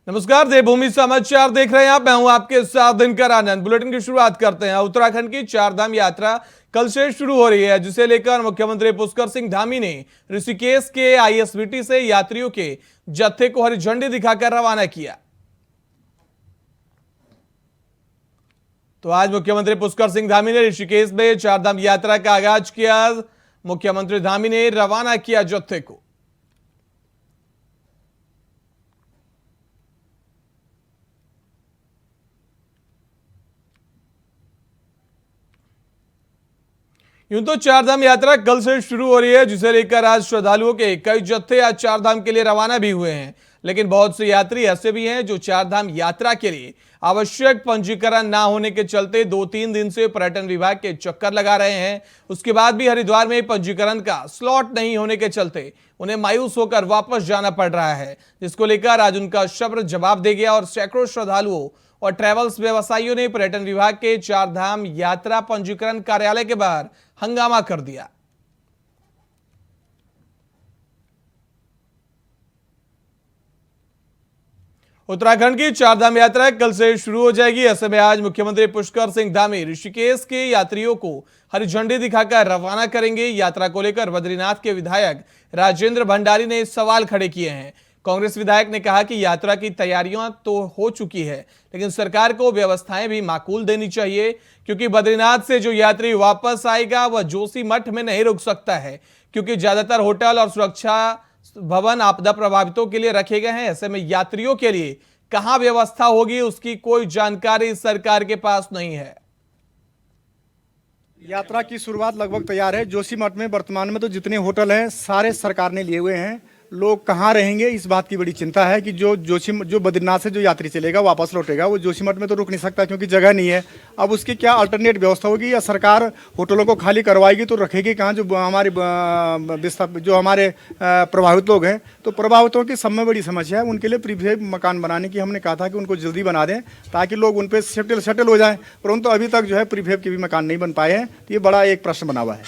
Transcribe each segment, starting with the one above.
नमस्कार, देवभूमि समाचार देख रहे हैं आप। मैं हूं आपके साथ दिनकर आनंद। बुलेटिन की शुरुआत करते हैं। उत्तराखंड की चारधाम यात्रा कल से शुरू हो रही है, जिसे लेकर मुख्यमंत्री पुष्कर सिंह धामी ने ऋषिकेश के आईएसबीटी से यात्रियों के जत्थे को हरी झंडी दिखाकर रवाना किया। तो आज मुख्यमंत्री पुष्कर सिंह धामी ने ऋषिकेश में चारधाम यात्रा का आगाज किया। मुख्यमंत्री धामी ने रवाना किया जत्थे को। यूं तो चारधाम यात्रा कल से शुरू हो रही है, जिसे लेकर आज श्रद्धालुओं के कई जत्थे आज चारधाम के लिए रवाना भी हुए हैं। लेकिन बहुत से यात्री ऐसे भी हैं जो चारधाम यात्रा के लिए आवश्यक पंजीकरण ना होने के चलते 2-3 दिन से पर्यटन विभाग के चक्कर लगा रहे हैं। उसके बाद भी हरिद्वार में पंजीकरण का स्लॉट नहीं होने के चलते उन्हें मायूस होकर वापस जाना पड़ रहा है, जिसको लेकर आज उनका शब्द जवाब दे गया और सैकड़ों श्रद्धालुओं और ट्रैवल्स व्यवसायियों ने पर्यटन विभाग के चारधाम यात्रा पंजीकरण कार्यालय के बाहर हंगामा कर दिया। उत्तराखंड की चारधाम यात्रा कल से शुरू हो जाएगी। ऐसे में आज मुख्यमंत्री पुष्कर सिंह धामी ऋषिकेश के यात्रियों को हरी झंडी दिखाकर रवाना करेंगे। यात्रा को लेकर बद्रीनाथ के विधायक राजेंद्र भंडारी ने सवाल खड़े किए हैं। कांग्रेस विधायक ने कहा कि यात्रा की तैयारियां तो हो चुकी है, लेकिन सरकार को व्यवस्थाएं भी माकूल देनी चाहिए, क्योंकि बद्रीनाथ से जो यात्री वापस आएगा वह जोशीमठ में नहीं रुक सकता है, क्योंकि ज्यादातर होटल और सुरक्षा भवन आपदा प्रभावितों के लिए रखे गए हैं। ऐसे में यात्रियों के लिए कहां व्यवस्था होगी, उसकी कोई जानकारी सरकार के पास नहीं है। यात्रा की शुरुआत लगभग तैयार है। जोशीमठ में वर्तमान में तो जितने होटल हैं सारे सरकार ने लिए हुए हैं। लोग कहाँ रहेंगे इस बात की बड़ी चिंता है कि जो बद्रीनाथ से जो यात्री चलेगा वापस लौटेगा वो जोशीमठ में तो रुक नहीं सकता, क्योंकि जगह नहीं है। अब उसकी क्या अल्टरनेट व्यवस्था होगी, या सरकार होटलों को खाली करवाएगी तो रखेगी कहाँ जो हमारे प्रभावित लोग हैं। तो प्रभावितों की सब में बड़ी समस्या है। उनके लिए प्रीफेब मकान बनाने की हमने कहा था कि उनको जल्दी बना दें ताकि लोग उन पर सेटल हो जाएं, परंतु अभी तक जो है प्रीफेब के भी मकान नहीं बन पाए हैं। तो ये बड़ा एक प्रश्न बना हुआ है।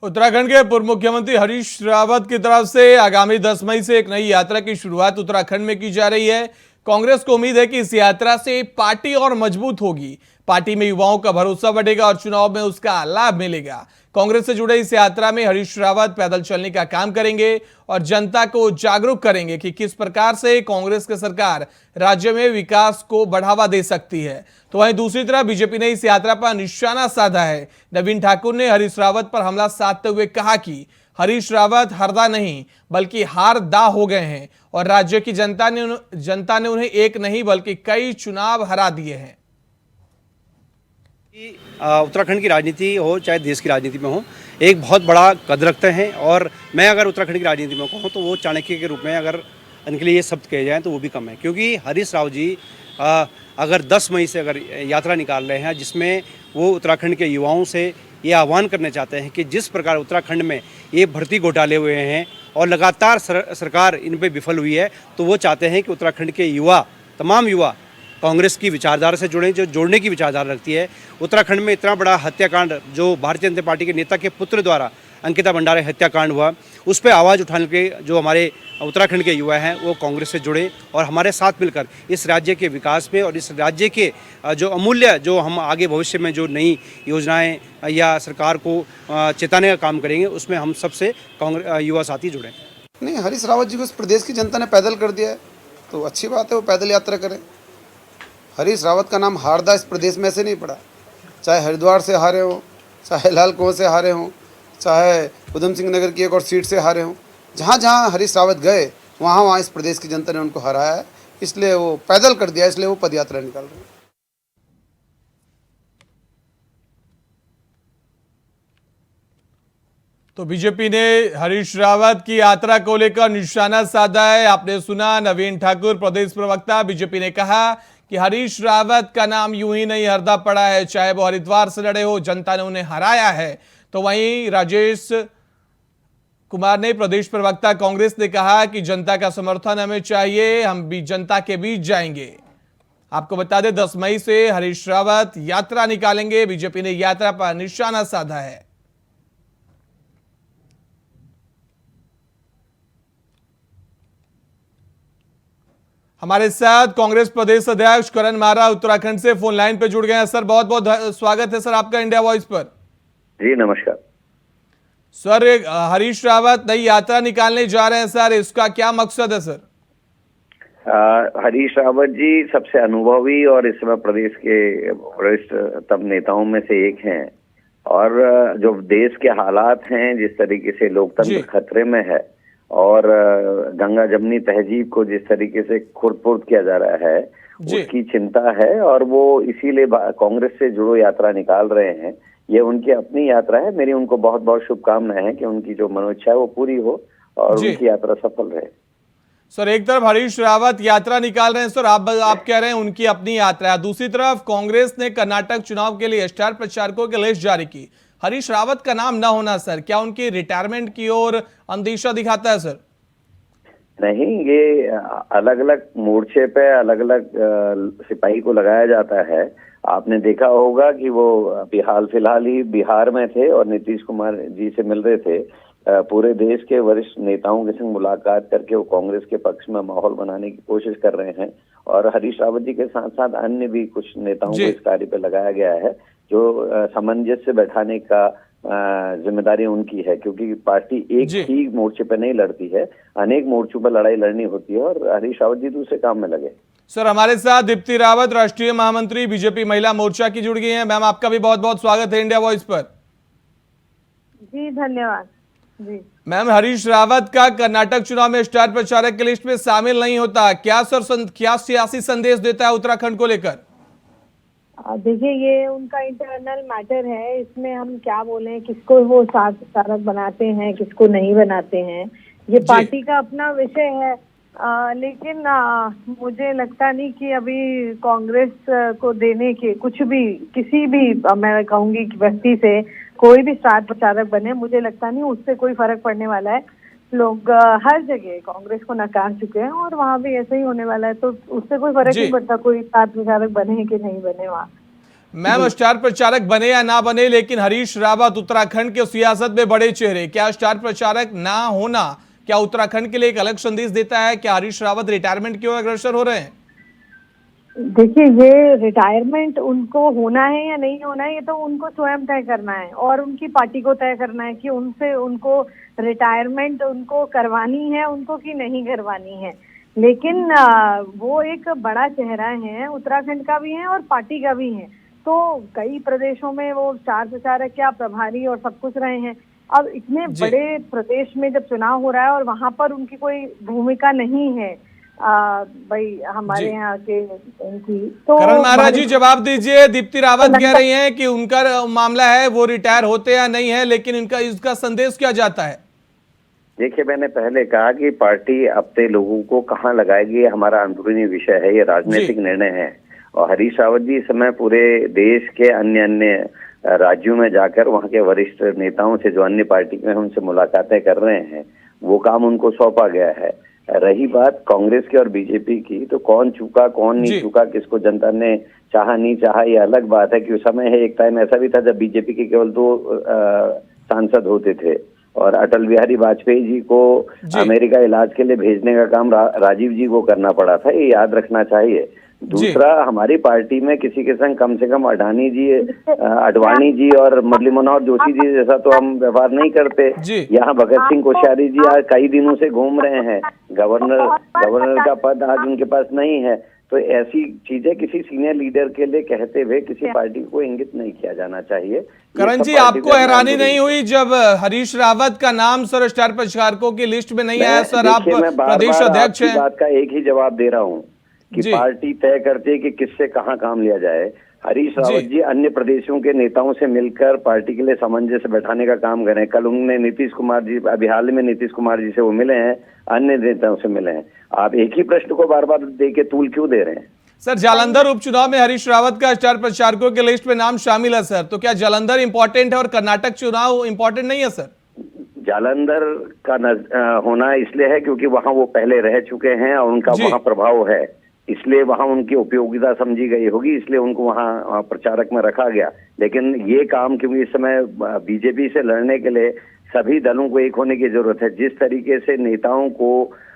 उत्तराखंड के पूर्व मुख्यमंत्री हरीश रावत की तरफ से आगामी 10 मई से एक नई यात्रा की शुरुआत उत्तराखंड में की जा रही है। कांग्रेस को उम्मीद है कि इस यात्रा से पार्टी और मजबूत होगी, पार्टी में युवाओं का भरोसा बढ़ेगा और चुनाव में उसका लाभ मिलेगा। कांग्रेस से जुड़े इस यात्रा में हरीश रावत पैदल चलने का काम करेंगे और जनता को जागरूक करेंगे कि किस प्रकार से कांग्रेस की सरकार राज्य में विकास को बढ़ावा दे सकती है। तो वहीं दूसरी तरफ बीजेपी ने इस यात्रा पर निशाना साधा है। नवीन ठाकुर ने हरीश रावत पर हमला साधते हुए कहा कि हरीश रावत हरदा नहीं बल्कि हारदा हो गए हैं और राज्य की जनता ने उन्हें एक नहीं बल्कि कई चुनाव हरा दिए हैं। उत्तराखंड की राजनीति हो चाहे देश की राजनीति में हो, एक बहुत बड़ा कद रखते हैं। और मैं अगर उत्तराखंड की राजनीति में कहूँ तो वो चाणक्य के रूप में अगर इनके लिए ये शब्द कहे जाएँ तो वो भी कम है, क्योंकि हरीश राव जी अगर 10 मई से अगर यात्रा निकाल रहे हैं जिसमें वो उत्तराखंड के युवाओं से ये आह्वान करने चाहते हैं कि जिस प्रकार उत्तराखंड में ये भर्ती घोटाले हुए हैं और लगातार सरकार इन पर विफल हुई है, तो वो चाहते हैं कि उत्तराखंड के युवा, तमाम युवा कांग्रेस की विचारधारा से जुड़ें, जो जोड़ने की विचारधारा रखती है। उत्तराखंड में इतना बड़ा हत्याकांड जो भारतीय जनता पार्टी के नेता के पुत्र द्वारा अंकिता भंडारे हत्याकांड हुआ, उस पर आवाज़ उठाने के जो हमारे उत्तराखंड के युवा हैं वो कांग्रेस से जुड़े और हमारे साथ मिलकर इस राज्य के विकास में और इस राज्य के जो अमूल्य जो हम आगे भविष्य में जो नई योजनाएं या सरकार को चेताने का काम करेंगे, उसमें हम सबसे कांग्रेस युवा साथी जुड़ें। नहीं, हरीश रावत जी को इस प्रदेश की जनता ने पैदल कर दिया है तो अच्छी बात है, वो पैदल यात्रा करें। हरीश रावत का नाम हारदा इस प्रदेश में से नहीं पड़ा, चाहे हरिद्वार से हारे हों, चाहे लाल कुआं से हारे हों, चाहे उधम सिंह नगर की एक और सीट से हारे हों। जहाँ जहाँ हरीश रावत गए वहाँ वहाँ इस प्रदेश की जनता ने उनको हराया है, इसलिए वो पैदल कर दिया, इसलिए वो पदयात्रा निकाल रहे हैं। तो बीजेपी ने हरीश रावत की यात्रा को लेकर निशाना साधा है। आपने सुना नवीन ठाकुर प्रदेश प्रवक्ता। बीजेपी ने कहा कि हरीश रावत का नाम यूं ही नहीं हरदा पड़ा है, चाहे वो हरिद्वार से लड़े हो, जनता ने उन्हें हराया है। तो वहीं राजेश कुमार ने, प्रदेश प्रवक्ता कांग्रेस ने कहा कि जनता का समर्थन हमें चाहिए, हम भी जनता के बीच जाएंगे। आपको बता दें 10 मई से हरीश रावत यात्रा निकालेंगे। बीजेपी ने यात्रा पर निशाना साधा है। हमारे साथ कांग्रेस प्रदेश अध्यक्ष करण मारा उत्तराखंड से फोन लाइन पे जुड़ गए हैं। सर बहुत बहुत स्वागत है सर आपका इंडिया वॉइस पर। जी नमस्कार सर हरीश रावत नई यात्रा निकालने जा रहे हैं सर, इसका क्या मकसद है सर? हरीश रावत जी सबसे अनुभवी और इस समय प्रदेश के वरिष्ठतम नेताओं में से एक हैं और जो देश के हालात हैं, जिस तरीके से लोकतंत्र खतरे में है और गंगा जमनी तहजीब को जिस तरीके से खुरद-फुर्द किया जा रहा है, उसकी चिंता है और वो इसीलिए कांग्रेस से जुड़ो यात्रा निकाल रहे हैं। ये उनकी अपनी यात्रा है। मेरी उनको बहुत बहुत शुभकामनाएं हैं कि उनकी जो मनोइच्छा है वो पूरी हो और उनकी यात्रा सफल रहे। सर एक तरफ हरीश रावत यात्रा निकाल रहे हैं सर, आप कह रहे हैं उनकी अपनी यात्रा है, दूसरी तरफ कांग्रेस ने कर्नाटक चुनाव के लिए स्टार प्रचारकों की लिस्ट जारी की। हरीश रावत का नाम ना होना सर क्या उनकी रिटायरमेंट की ओर अंदेशा दिखाता है सर? नहीं, ये अलग अलग मोर्चे पे अलग अलग सिपाही को लगाया जाता है। आपने देखा होगा कि वो हाल फिलहाल ही बिहार में थे और नीतीश कुमार जी से मिल रहे थे। पूरे देश के वरिष्ठ नेताओं के संग मुलाकात करके वो कांग्रेस के पक्ष में माहौल बनाने की कोशिश कर रहे हैं और हरीश रावत जी के साथ साथ अन्य भी कुछ नेताओं को इस कार्य पे लगाया गया है, जो सामंजस्य बैठाने का जिम्मेदारी उनकी है, क्योंकि पार्टी एक ही मोर्चे पे नहीं लड़ती है, अनेक मोर्चों पर लड़ाई लड़नी होती है और हरीश रावत जी दूसरे काम में लगे। सर हमारे साथ दीप्ति रावत राष्ट्रीय महामंत्री बीजेपी महिला मोर्चा की जुड़ गई हैं। मैम आपका भी बहुत बहुत स्वागत है इंडिया वॉइस पर। जी धन्यवाद। जी मैम हरीश रावत का कर्नाटक चुनाव में स्टार प्रचारक की लिस्ट में शामिल नहीं होता, क्या सर क्या सियासी संदेश देता है उत्तराखंड को लेकर? देखिए ये उनका इंटरनल मैटर है, इसमें हम क्या बोलें, किसको वो स्टार प्रचारक बनाते हैं किसको नहीं बनाते हैं, ये पार्टी का अपना विषय है। लेकिन मुझे लगता नहीं कि अभी कांग्रेस को देने के कुछ भी किसी भी मैं कहूंगी कि व्यक्ति से कोई भी स्टार प्रचारक बने, मुझे लगता नहीं उससे कोई फर्क पड़ने वाला है। लोग हर जगह कांग्रेस को नकार चुके हैं और वहाँ भी ऐसे ही होने वाला है, तो उससे कोई फर्क नहीं पड़ता कोई स्टार प्रचारक बने कि नहीं बने वहाँ। मैम स्टार प्रचारक बने या ना बने, लेकिन हरीश रावत उत्तराखंड के सियासत में बड़े चेहरे, क्या स्टार प्रचारक ना होना क्या उत्तराखंड के लिए एक अलग संदेश देता है? क्या हरीश रावत रिटायरमेंट की ओर अग्रसर हो रहे हैं? देखिए ये रिटायरमेंट उनको होना है या नहीं होना है, ये तो उनको स्वयं तय करना है और उनकी पार्टी को तय करना है कि उनसे उनको रिटायरमेंट उनको करवानी है उनको कि नहीं करवानी है। लेकिन वो एक बड़ा चेहरा है, उत्तराखंड का भी है और पार्टी का भी है, तो कई प्रदेशों में वो स्टार प्रचारक क्या प्रभारी और सब कुछ रहे हैं। अब इतने बड़े प्रदेश में जब चुनाव हो रहा है और वहां पर उनकी कोई भूमिका नहीं है भाई हमारे यहाँ के इनकी, तो करण महाराज जी जवाब दीजिए। दीप्ति रावत कह रही हैं कि उनका मामला है वो रिटायर होते या नहीं है, लेकिन इनका इसका संदेश क्या जाता है? देखिए मैंने पहले कहा कि पार्टी अपने लोगों को कहाँ लगाएगी हमारा अंदरूनी विषय है, ये राजनीतिक निर्णय है और हरीश रावत जी इस समय पूरे देश के अन्य राज्यों में जाकर वहाँ के वरिष्ठ नेताओं से जो अन्य पार्टी में उनसे मुलाकातें कर रहे हैं, वो काम उनको सौंपा गया है। रही बात कांग्रेस की और बीजेपी की, तो कौन चूका कौन नहीं चूका, किसको जनता ने चाहा नहीं चाहा, ये अलग बात है कि उस समय है एक टाइम ऐसा भी था जब बीजेपी के केवल 2 सांसद होते थे और अटल बिहारी वाजपेयी जी को अमेरिका इलाज के लिए भेजने का काम राजीव जी को करना पड़ा था, ये याद रखना चाहिए। दूसरा, हमारी पार्टी में किसी के संग कम से कम अडवाणी जी और मुरली मनोहर जोशी जी जैसा तो हम व्यवहार नहीं करते। यहाँ भगत सिंह कोश्यारी जी आज कई दिनों से घूम रहे हैं, गवर्नर का पद आज उनके पास नहीं है, तो ऐसी चीजें किसी सीनियर लीडर के लिए कहते हुए किसी पार्टी को इंगित नहीं किया जाना चाहिए। करण जी आपको हैरानी नहीं हुई जब हरीश रावत का नाम सर स्टार प्रचारकों की लिस्ट में नहीं आया? सर आप प्रदेश अध्यक्ष हैं। बात का एक ही जवाब दे रहा हूँ कि पार्टी तय करती है कि किससे कहाँ काम लिया जाए। हरीश रावत जी अन्य प्रदेशों के नेताओं से मिलकर पार्टी के लिए सामंजस्य बैठाने का काम कर रहे हैं। कल उन्होंने नीतीश कुमार जी, अभी हाल में नीतीश कुमार जी से वो मिले हैं, अन्य नेताओं से मिले हैं। आप एक ही प्रश्न को बार बार दे के तूल क्यों दे रहे हैं? सर जालंधर उपचुनाव में हरीश रावत का स्टार प्रचारकों के लिस्ट में नाम शामिल है सर, तो क्या जालंधर इंपॉर्टेंट है और कर्नाटक चुनाव इंपॉर्टेंट नहीं है सर? जालंधर का होना इसलिए है क्योंकि वहां वो पहले रह चुके हैं और उनका वहां प्रभाव है, इसलिए वहां उनकी उपयोगिता समझी गई होगी, इसलिए उनको वहां प्रचारक में रखा गया। लेकिन ये काम क्योंकि इस समय बीजेपी से लड़ने के लिए सभी दलों को एक होने की जरूरत है। जिस तरीके से नेताओं को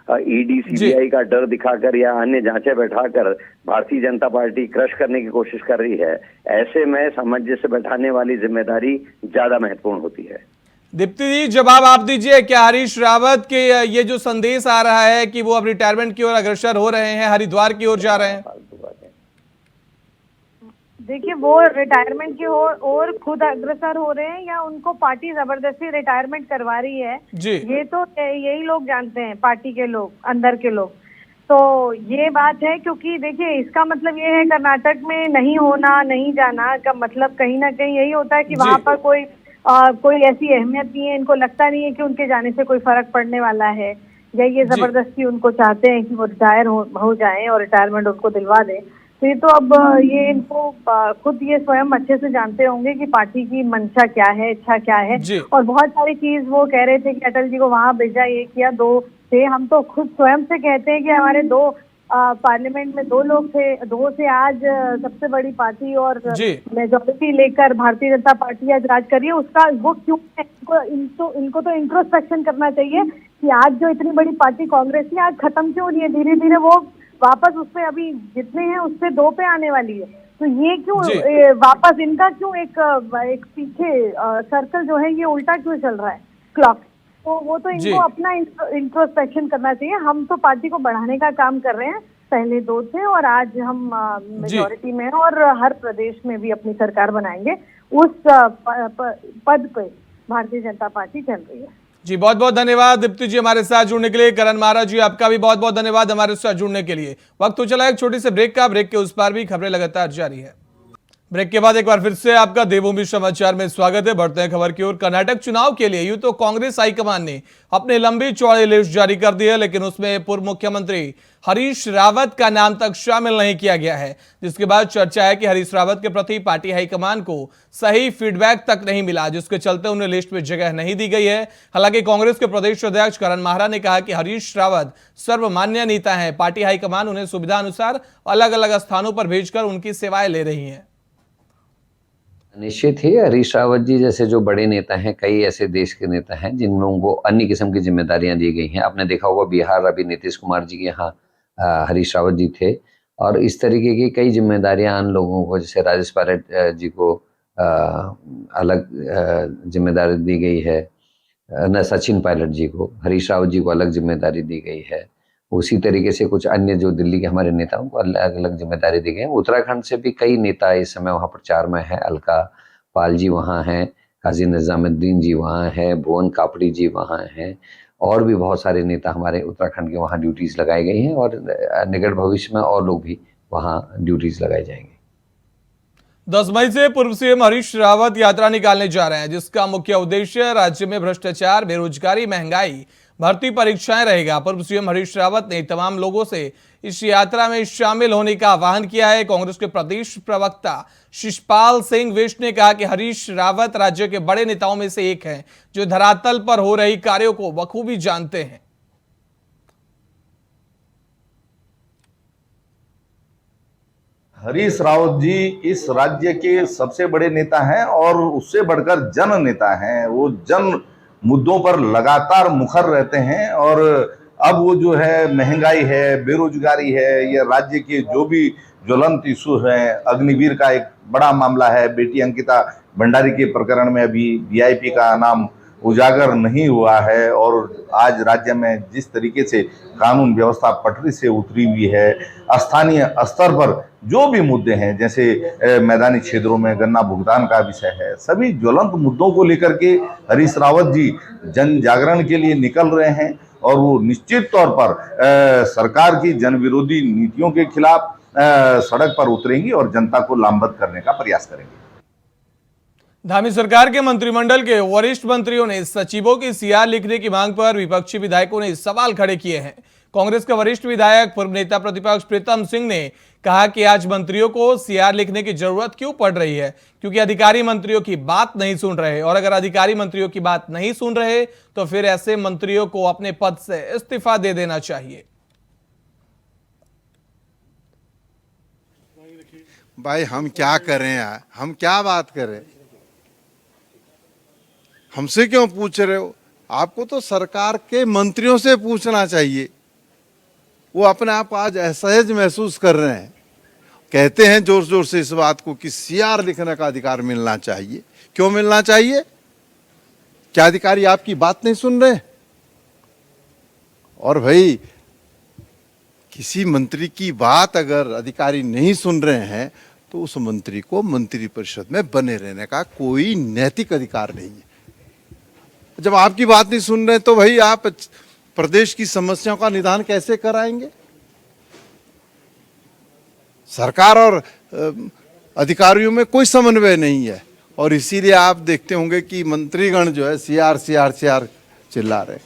ईडी सीबीआई का डर दिखाकर या अन्य जांचें बैठाकर भारतीय जनता पार्टी क्रश करने की कोशिश कर रही है, ऐसे में सामंजस्य बैठाने वाली जिम्मेदारी ज्यादा महत्वपूर्ण होती है। दीप्ति जी, जवाब आप दीजिए। क्या हरीश रावत के ये जो संदेश आ रहा है कि वो अब रिटायरमेंट की ओर अग्रसर हो रहे हैं, हरिद्वार की ओर जा रहे हैं? देखिए, वो रिटायरमेंट की ओर खुद अग्रसर हो रहे हैं या उनको पार्टी जबरदस्ती रिटायरमेंट करवा रही है, जी, ये तो यही लोग जानते हैं, पार्टी के लोग, अंदर के लोग। तो ये बात है, क्योंकि देखिए इसका मतलब ये है कर्नाटक में नहीं होना, नहीं जाना का मतलब कहीं ना कहीं यही होता है कि वहां पर कोई ऐसी अहमियत नहीं है, इनको लगता नहीं है कि उनके जाने से कोई फर्क पड़ने वाला है, या ये जबरदस्ती उनको चाहते हैं कि वो रिटायर हो जाएं और रिटायरमेंट उनको दिलवा दें। तो ये तो अब ये इनको खुद ये स्वयं अच्छे से जानते होंगे कि पार्टी की मंशा क्या है, इच्छा क्या है। और बहुत सारी चीज वो कह रहे थे कि अटल जी को वहां भेजा, ये किया, 2 थे। हम तो खुद स्वयं से कहते हैं कि हमारे 2 पार्लियामेंट में 2 लोग थे, 2 से आज सबसे बड़ी पार्टी और मेजॉरिटी लेकर भारतीय जनता पार्टी आज राज कर रही है। उसका वो क्यों है? इनको तो इंट्रोस्पेक्शन करना चाहिए कि आज जो इतनी बड़ी पार्टी कांग्रेस थी, आज खत्म क्यों नहीं है? धीरे धीरे वो वापस उसपे, अभी जितने हैं उससे 2 पे आने वाली है। तो ये क्यों वापस इनका क्यों एक पीछे सर्कल जो है ये उल्टा क्यों चल रहा है क्लॉक? तो वो तो इनको अपना इंट्रोस्पेक्शन करना चाहिए। हम तो पार्टी को बढ़ाने का काम कर रहे हैं, पहले 2 थे और आज हम मेजॉरिटी में हैं और हर प्रदेश में भी अपनी सरकार बनाएंगे। उस पद पे भारतीय जनता पार्टी चल रही है। जी, बहुत बहुत धन्यवाद दीप्ति जी हमारे साथ जुड़ने के लिए। करण महाराज जी, आपका भी बहुत बहुत धन्यवाद हमारे साथ जुड़ने के लिए। वक्त तो चला एक छोटे से ब्रेक का, ब्रेक के उस पार भी खबरें लगातार जारी है। ब्रेक के बाद एक बार फिर से आपका देवभूमि समाचार में स्वागत है। बढ़ते हैं खबर की ओर। कर्नाटक चुनाव के लिए यूं तो कांग्रेस हाईकमान ने अपनी लंबी चौड़ी लिस्ट जारी कर दी है, लेकिन उसमें पूर्व मुख्यमंत्री हरीश रावत का नाम तक शामिल नहीं किया गया है, जिसके बाद चर्चा है कि हरीश रावत के प्रति पार्टी हाईकमान को सही फीडबैक तक नहीं मिला, जिसके चलते उन्हें लिस्ट में जगह नहीं दी गई है। हालांकि कांग्रेस के प्रदेश अध्यक्ष करण महारा ने कहा कि हरीश रावत सर्वमान्य नेता है, पार्टी हाईकमान उन्हें सुविधा अनुसार अलग अलग स्थानों पर भेजकर उनकी सेवाएं ले रही है। निश्चित ही हरीश रावत जी जैसे जो बड़े नेता हैं, कई ऐसे देश के नेता हैं जिन लोगों को अन्य किस्म की जिम्मेदारियां दी गई हैं। आपने देखा होगा बिहार अभी नीतीश कुमार जी के यहाँ हरीश रावत जी थे, और इस तरीके की कई जिम्मेदारियां अन्य लोगों को, जैसे राजेश पायलट जी को अलग जिम्मेदारी दी गई है, न सचिन पायलट जी को, हरीश रावत जी को अलग जिम्मेदारी दी गई है। उसी तरीके से कुछ अन्य जो दिल्ली के हमारे नेताओं को अलग अलग जिम्मेदारी दी गई है। उत्तराखंड से भी कई नेता इस समय वहाँ प्रचार में हैं। अलका पाल जी वहाँ हैं, काजी निजामुद्दीन जी वहाँ हैं, भुवन कापड़ी जी वहाँ हैं, और भी बहुत सारे नेता हमारे उत्तराखंड के वहाँ ड्यूटीज़ लगाई गई हैं, और निकट भविष्य में और लोग भी वहाँ ड्यूटीज़ लगाए जाएंगे। 10 मई से पूर्व सीएम हरीश रावत यात्रा निकालने जा रहे हैं, जिसका मुख्य उद्देश्य राज्य में भ्रष्टाचार, बेरोजगारी, महंगाई, भर्ती परीक्षाएं रहेगा। पूर्व सीएम हरीश रावत ने तमाम लोगों से इस यात्रा में शामिल होने का आह्वान किया है। कांग्रेस के प्रदेश प्रवक्ता शिषपाल सिंह विष्ट ने कहा कि हरीश रावत राज्य के बड़े नेताओं में से एक हैं, जो धरातल पर हो रही कार्यों को बखूबी जानते हैं। हरीश रावत जी इस राज्य के सबसे बड़े नेता हैं और उससे बढ़कर जन नेता हैं। वो जन मुद्दों पर लगातार मुखर रहते हैं, और अब वो जो है महंगाई है, बेरोजगारी है, ये राज्य के जो भी ज्वलंत इशू हैं, अग्निवीर का एक बड़ा मामला है, बेटी अंकिता भंडारी के प्रकरण में अभी वीआईपी का नाम उजागर नहीं हुआ है, और आज राज्य में जिस तरीके से कानून व्यवस्था पटरी से उतरी हुई है, स्थानीय स्तर पर जो भी मुद्दे हैं, जैसे मैदानी क्षेत्रों में गन्ना भुगतान का विषय है, सभी ज्वलंत मुद्दों को लेकर के हरीश रावत जी जन जागरण के लिए निकल रहे हैं, और वो निश्चित तौर पर सरकार की जन विरोधी नीतियों के खिलाफ सड़क पर उतरेंगी और जनता को लामबंद करने का प्रयास करेंगे। धामी सरकार के मंत्रिमंडल के वरिष्ठ मंत्रियों ने सचिवों की सीआर लिखने की मांग पर विपक्षी विधायकों ने सवाल खड़े किए हैं। कांग्रेस के वरिष्ठ विधायक पूर्व नेता प्रतिपक्ष प्रीतम सिंह ने कहा कि आज मंत्रियों को सीआर लिखने की जरूरत क्यों पड़ रही है, क्योंकि अधिकारी मंत्रियों की बात नहीं सुन रहे, और अगर अधिकारी मंत्रियों की बात नहीं सुन रहे तो फिर ऐसे मंत्रियों को अपने पद से इस्तीफा दे देना चाहिए। भाई हम क्या करें यार, हम क्या बात करें, हमसे क्यों पूछ रहे हो? आपको तो सरकार के मंत्रियों से पूछना चाहिए वो अपने आप को आज असहज महसूस कर रहे हैं। कहते हैं जोर जोर से इस बात को कि सीआर लिखने का अधिकार मिलना चाहिए। क्यों मिलना चाहिए? क्या अधिकारी आपकी बात नहीं सुन रहे? और भाई, किसी मंत्री की बात अगर अधिकारी नहीं सुन रहे हैं तो उस मंत्री को मंत्रिपरिषद में बने रहने का कोई नैतिक अधिकार नहीं है। जब आपकी बात नहीं सुन रहे तो भाई आप प्रदेश की समस्याओं का निदान कैसे कराएंगे? सरकार और अधिकारियों में कोई समन्वय नहीं है और इसीलिए आप देखते होंगे कि मंत्रीगण जो है सीआर चिल्ला रहे।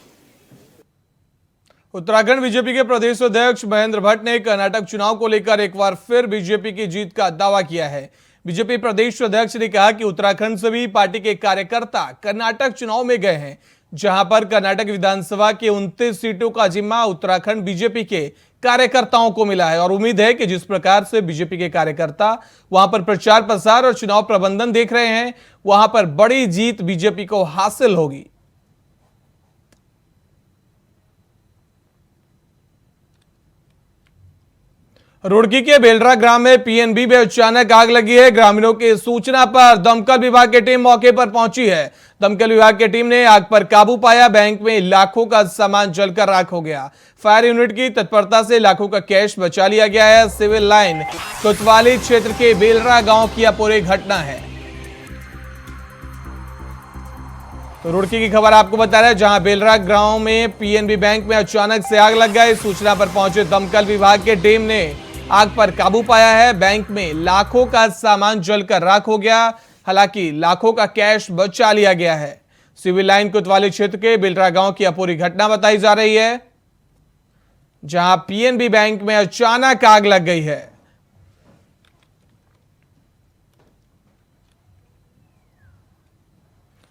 उत्तराखंड बीजेपी के प्रदेश अध्यक्ष महेंद्र भट्ट ने कर्नाटक चुनाव को लेकर एक बार फिर बीजेपी की जीत का दावा किया है। बीजेपी प्रदेश अध्यक्ष ने कहा कि उत्तराखंड से भी पार्टी के कार्यकर्ता कर्नाटक चुनाव में गए हैं, जहां पर कर्नाटक विधानसभा की 29 सीटों का जिम्मा उत्तराखंड बीजेपी के कार्यकर्ताओं को मिला है और उम्मीद है कि जिस प्रकार से बीजेपी के कार्यकर्ता वहां पर प्रचार प्रसार और चुनाव प्रबंधन देख रहे हैं, वहां पर बड़ी जीत बीजेपी को हासिल होगी। रुड़की के बेलरा ग्राम में पीएनबी में अचानक आग लगी है। ग्रामीणों की सूचना पर दमकल विभाग की टीम मौके पर पहुंची है। दमकल विभाग की टीम ने आग पर काबू पाया। बैंक में लाखों का सामान जलकर राख हो गया। फायर यूनिट की तत्परता से लाखों का कैश बचा लिया गया है। सिविल लाइन कोतवाली क्षेत्र के बेलरा गांव की यह पूरी घटना है। तो रुड़की की खबर आपको बता रहे हैं, जहां बेलरा गांव में पीएनबी बैंक में अचानक से आग लग गई। सूचना पर पहुंचे दमकल विभाग की टीम ने आग पर काबू पाया है। बैंक में लाखों का सामान जलकर राख हो गया, हालांकि लाखों का कैश बचा लिया गया है। सिविल लाइन कोतवाली क्षेत्र के बेलरा गांव की यह पूरी घटना बताई जा रही है, जहां पीएनबी बैंक में अचानक आग लग गई है।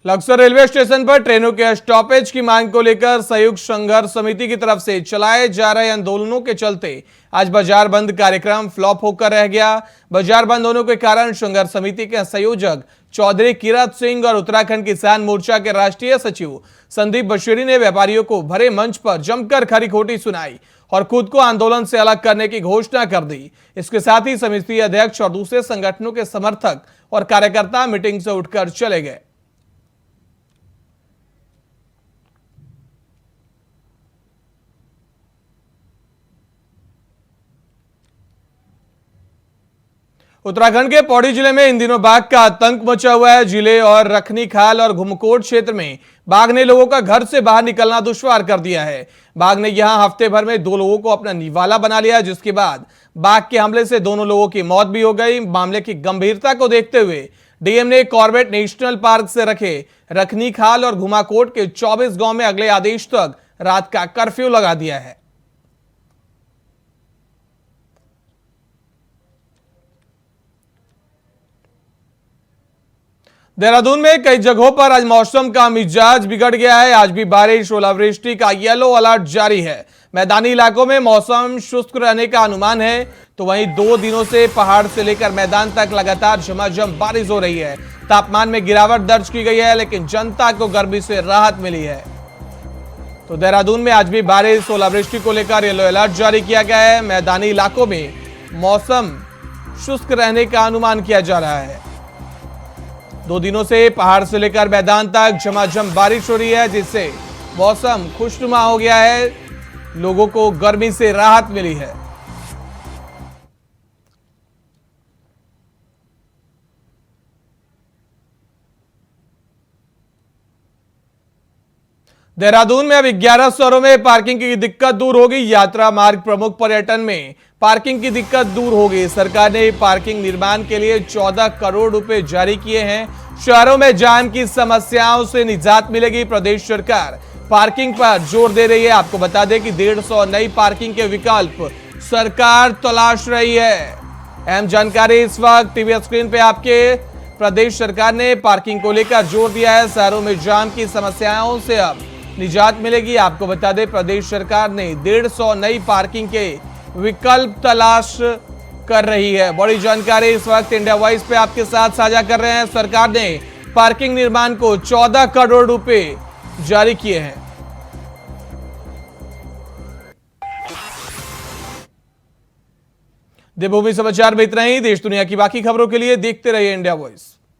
लक्सर रेलवे स्टेशन पर ट्रेनों के स्टॉपेज की मांग को लेकर संयुक्त संघर्ष समिति की तरफ से चलाए जा रहे आंदोलनों के चलते आज बाजार बंद कार्यक्रम फ्लॉप होकर रह गया। बाजार बंद होने के कारण संघर्ष समिति के संयोजक चौधरी किरत सिंह और उत्तराखंड किसान मोर्चा के राष्ट्रीय सचिव संदीप बशीरी ने व्यापारियों को भरे मंच पर जमकर खरी खोटी सुनाई और खुद को आंदोलन से अलग करने की घोषणा कर दी। इसके साथ ही समिति अध्यक्ष और दूसरे संगठनों के समर्थक और कार्यकर्ता मीटिंग से उठकर चले गए। उत्तराखंड के पौड़ी जिले में इन दिनों बाघ का आतंक मचा हुआ है। जिले और रखनी खाल और घुमकोट क्षेत्र में बाघ ने लोगों का घर से बाहर निकलना दुश्वार कर दिया है। बाघ ने यहां हफ्ते भर में 2 लोगों को अपना निवाला बना लिया, जिसके बाद बाघ के हमले से दोनों लोगों की मौत भी हो गई। मामले की गंभीरता को देखते हुए डीएम ने कॉर्बेट नेशनल पार्क से रखे रखनी खाल और घुमाकोट के 24 गांव में अगले आदेश तक रात का कर्फ्यू लगा दिया है। देहरादून में कई जगहों पर आज मौसम का मिजाज बिगड़ गया है। आज भी बारिश ओलावृष्टि का येलो अलर्ट जारी है। मैदानी इलाकों में मौसम शुष्क रहने का अनुमान है, तो वहीं 2 दिनों से पहाड़ से लेकर मैदान तक लगातार झमाझम बारिश हो रही है। तापमान में गिरावट दर्ज की गई है, लेकिन जनता को गर्मी से राहत मिली है। तो देहरादून में आज भी बारिश ओलावृष्टि को लेकर येलो अलर्ट जारी किया गया है। मैदानी इलाकों में मौसम शुष्क रहने का अनुमान किया जा रहा है। 2 दिनों से पहाड़ से लेकर मैदान तक झमाझम बारिश हो रही है, जिससे मौसम खुशनुमा हो गया है। लोगों को गर्मी से राहत मिली है। देहरादून में अब 11 शहरों में पार्किंग की दिक्कत दूर होगी। यात्रा मार्ग प्रमुख पर्यटन में पार्किंग की दिक्कत दूर होगी। सरकार ने पार्किंग निर्माण के लिए 14 करोड़ रुपए जारी किए हैं। शहरों में जाम की समस्याओं से निजात मिलेगी। प्रदेश सरकार पार्किंग पर जोर दे रही है। आपको बता दें कि 150 नई पार्किंग के विकल्प सरकार तलाश रही है। अहम जानकारी इस वक्त टीवी स्क्रीन पे आपके। प्रदेश सरकार ने पार्किंग को लेकर जोर दिया है। शहरों में जाम की समस्याओं से अब निजात मिलेगी। आपको बता दें प्रदेश सरकार ने 150 नई पार्किंग के विकल्प तलाश कर रही है। बड़ी जानकारी इस वक्त इंडिया वॉइस पे आपके साथ साझा कर रहे हैं। सरकार ने पार्किंग निर्माण को 14 करोड़ रुपए जारी किए हैं। देवभूमि समाचार में इतना ही। देश दुनिया की बाकी खबरों के लिए देखते रहिए इंडिया वॉइस।